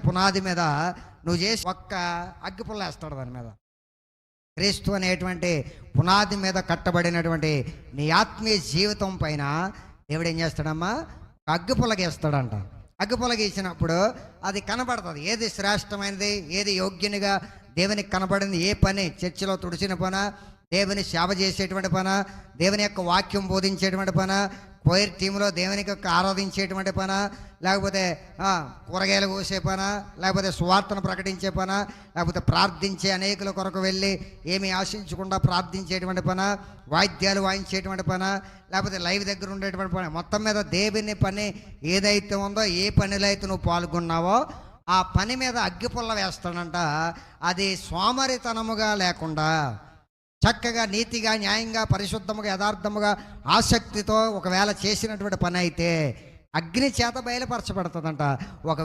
పునాది మీద నువ్వు చేసి ఒక్క అగ్గిపుల్ల వేస్తాడు దాని మీద. క్రీస్తు అనేటువంటి పునాది మీద కట్టబడినటువంటి నీ ఆత్మీయ జీవితం పైన దేవుడు ఏం చేస్తాడమ్మా, అగ్గిపుల్లగేస్తాడంట. అగ్గిపుల్లగేసినప్పుడు అది కనబడుతుంది, ఏది శ్రేష్టమైనది, ఏది యోగ్యునిగా దేవునికి కనబడింది, ఏ పని చర్చిలో తుడిచిన పనా, దేవుని సేవ చేసేటువంటి పనా, దేవుని యొక్క వాక్యం బోధించేటువంటి పనా, కోయిర్ టీంలో దేవునికి యొక్క ఆరాధించేటువంటి పనా, లేకపోతే కూరగాయలు కోసే పనా, లేకపోతే సువార్తను ప్రకటించే పనా, లేకపోతే ప్రార్థించే అనేకుల కొరకు వెళ్ళి ఏమీ ఆశించకుండా ప్రార్థించేటువంటి పనా, వాయిద్యాలు వాయించేటువంటి పనా, లేకపోతే లైవ్ దగ్గర ఉండేటువంటి పని, మొత్తం మీద దేవుని పని ఏదైతే ఉందో, ఏ పనిలో అయితే నువ్వు పాల్గొన్నావో ఆ పని మీద అగ్గిపుల్ల వేస్తాడంట. అది సోమరితనముగా లేకుండా చక్కగా నీతిగా న్యాయంగా పరిశుద్ధముగా యథార్థముగా ఆసక్తితో ఒకవేళ చేసినటువంటి పని అయితే అగ్ని చేత బయలుపరచబడుతుందంట. ఒక